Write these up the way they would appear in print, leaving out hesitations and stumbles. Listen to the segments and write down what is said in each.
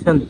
yan.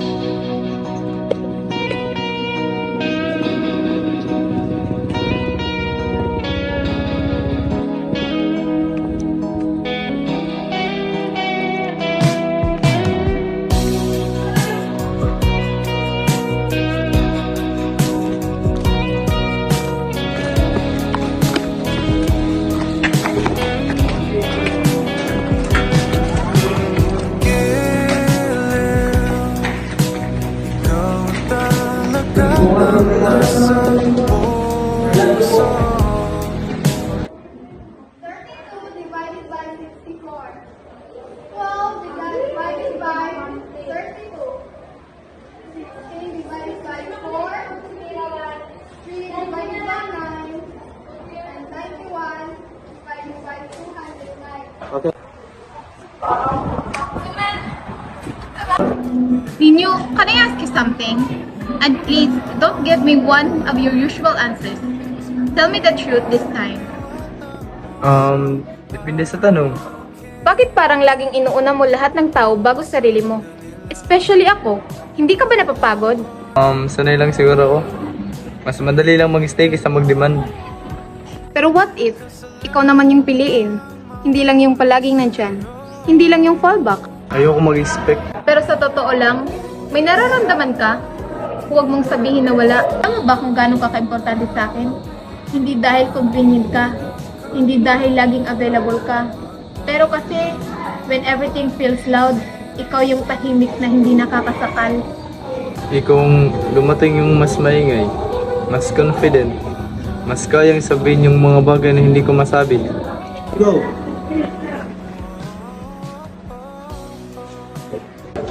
Divided by 64. 12 divided by 32. 16 divided by 4. 3 divided by 9. And 91 divided by 209. Okay. Nino, can I ask you something? And please, don't give me one of your usual answers. Tell me the truth this time. Depende sa tanong. Bakit parang laging inuuna mo lahat ng tao bago sarili mo? Especially ako. Hindi ka ba napapagod? Sanay lang siguro ako. Mas madali lang mag-stay kaysa mag-demand. Pero what if, ikaw naman yung piliin? Hindi lang yung palaging nandyan. Hindi lang yung fallback. Ayoko mag-expect. Pero sa totoo lang, may nararamdaman ka? Huwag mong sabihin na wala. Tama ba kung gano'n ka ka-importante sa akin? Hindi dahil convenient ka. Hindi dahil laging available ka. Pero kasi, when everything feels loud, ikaw yung tahimik na hindi nakakasakal. Kung dumating yung mas maingay, mas confident, mas kayang sabihin yung mga bagay na hindi ko masabi. Go!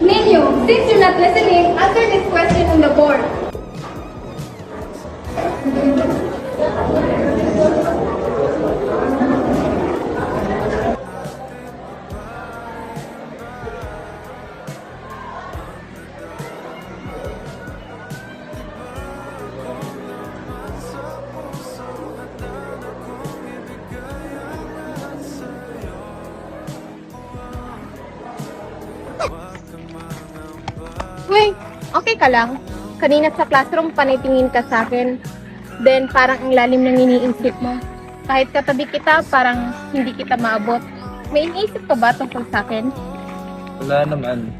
Ninyo, since you're not listening, answer this question on the board. Wait, okay ka lang? Kanina sa classroom, panitingin ka sa akin. Then, parang ang lalim ng iniisip mo. Kahit katabi kita, parang hindi kita maabot. May iniisip ka ba tungkol sa akin? Wala naman.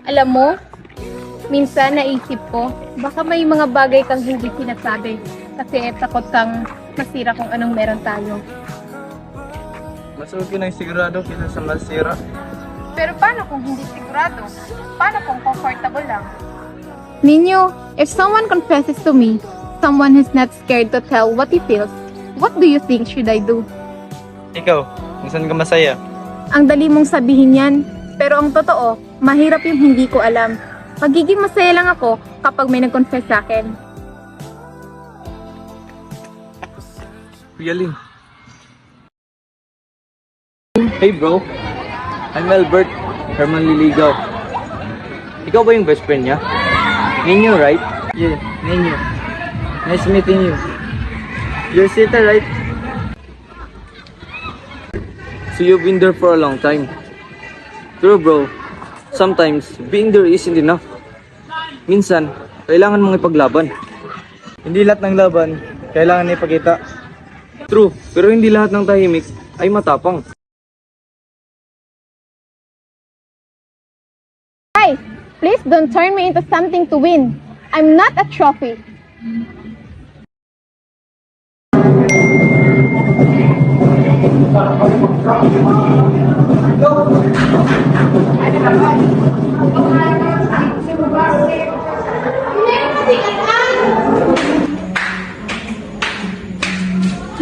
Alam mo, minsan naisip ko, baka may mga bagay kang hindi sinasabi. Kasi takot kang masira kung anong meron tayo. Mas okay nang sigurado kaysa sa masira. Pero paano kung hindi sigurado? Paano kung comfortable lang? Ninyo, if someone confesses to me, someone who's not scared to tell what he feels, what do you think should I do? Ikaw, kung saan ka masaya? Ang dali mong sabihin yan, pero ang totoo, mahirap yung hindi ko alam. Magiging masaya lang ako kapag may nag-confess sa akin. Galing. Hey bro, I'm Albert, Herman Liligaw. Ikaw ba yung best friend niya? Ninyo, right? Yeah, Ninyo. Nice meeting you. You're Sita, right? So you've been there for a long time. True bro, sometimes being there isn't enough. Minsan, kailangan mong ipaglaban. Hindi lahat ng laban, kailangan ipakita. True, pero hindi lahat ng tahimik ay matapang. Guys, please don't turn me into something to win. I'm not a trophy.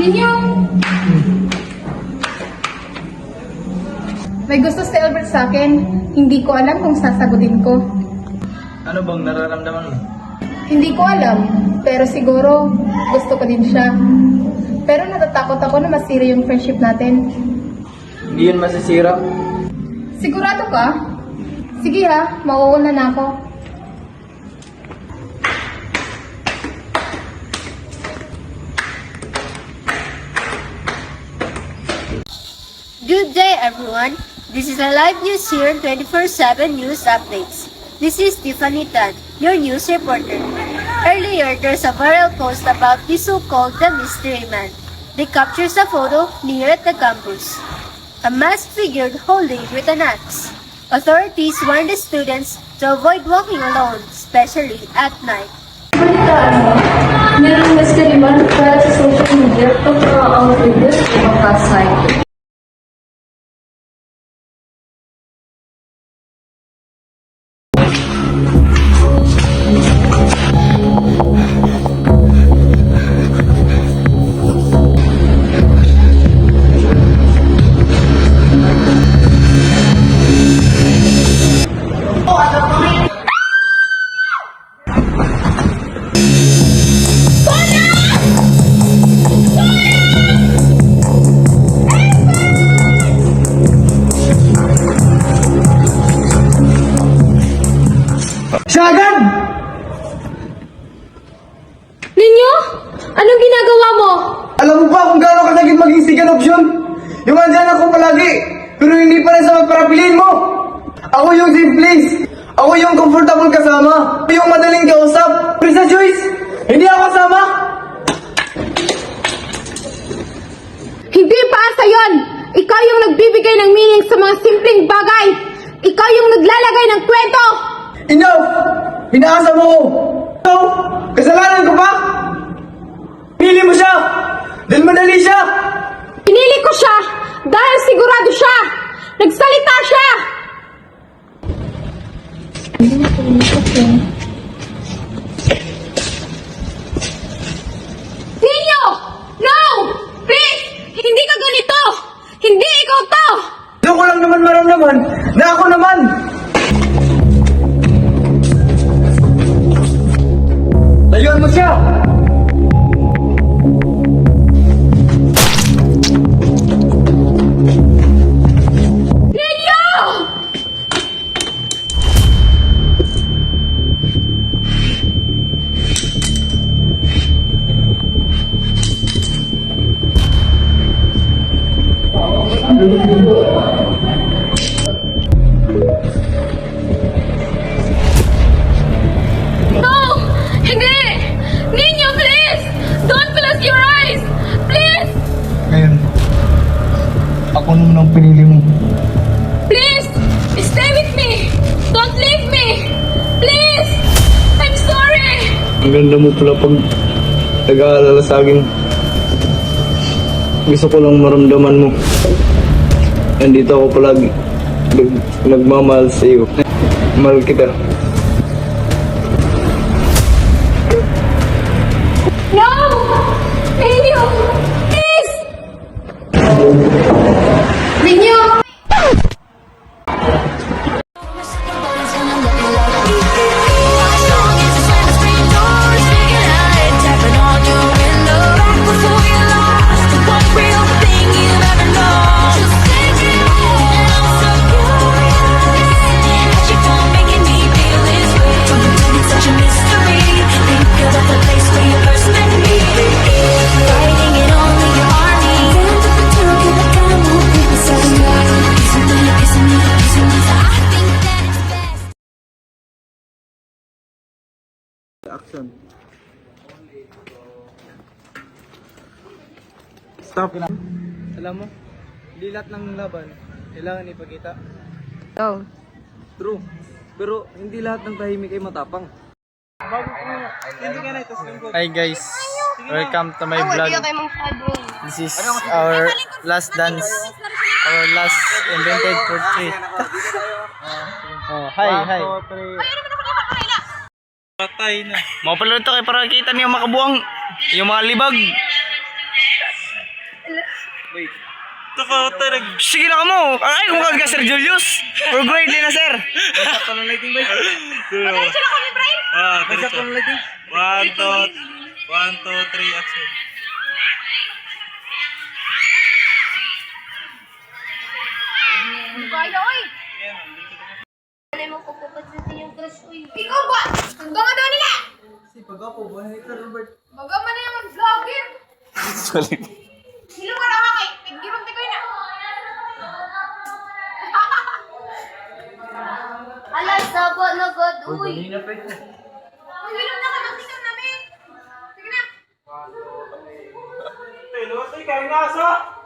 Ninyo! May gusto si Albert sa akin. Hindi ko alam kung sasagutin ko. Ano bang nararamdaman mo? Hindi ko alam, pero siguro gusto ko din siya. Pero natatakot ako na masira yung friendship natin. Hindi yun masisira. Sigurado ka? Sige ha, mauuna na ako. Good day, everyone. This is a live news here, 24/7 news updates. This is Tiffany Tan, your news reporter. Earlier, there's a viral post about the so-called the mystery man. They captures a photo near at the campus. A masked figure holding with an axe. Authorities warn the students to avoid walking alone, especially at night. Merong mystery man para sa social media to ang videos ng past night. Siya agad! Ninyo? Anong ginagawa mo? Alam mo ba kung gaano katagin maging second option? Yung andyan ako palagi, pero hindi pa rin sa magparapiliin mo. Ako yung safe place. Ako yung comfortable kasama. Ako yung madaling kausap. Pero sa choice, hindi ako kasama. Hindi paasa yon! Ikaw yung nagbibigay ng meaning sa mga simpleng bagay! Ikaw yung naglalagay ng kwento! Enough! Pinaasa mo ko. So, kasalanan ko pa? Pinili mo siya! Dahil madali siya! Pinili ko siya dahil sigurado siya! Nagsalita siya! Ninyo! No! Please! Hindi ka ganito! Hindi ikaw to! Doon ko lang naman maramdaman na ako naman! Layuan mo siya! Ninyo! No! Hindi! Ninyo, please! Don't close your eyes! Please! Ngayon, ako naman ang pinili mo. Please! Stay with me! Don't leave me! Please! I'm sorry! Ang ganda mo pala pag nag-aalala sa akin. Gusto ko lang maramdaman mo. Nandito ako palagi. Nagmamahal sa iyo. Mahal kita. No! Ninyo! Please! Ninyo! Action. Stop. Alam mo, hindi lahat ng laban kailangan ipakita. Oh. True. Pero hindi lahat ng tahimik ay matapang. Hi guys, welcome to my vlog. This is our last dance, our last invented portrait. Oh, hi. Patay na. Mau pala ito kay para kita niyo makabuang yung mga libag. Wait. Sige na ka mo. Ay, kung kag Sir Julius. Or grade na sir. Sakto ng lighting ba? Diretso na kami, Brian! Sakto ng lighting. 1, 2, 3, action. Kaya, oy! Ikaw ba? Hanggang nga daw nila! Si Pagapo, buhay ka Robert. Baga man na yung vlogger! Sorry. Sino ka naman kay? Tigirong tigoy na! Alas Sabo na God, uy. Uy, wilom na ka, magtikam namin. Sige na. Pero, kaya nga sa!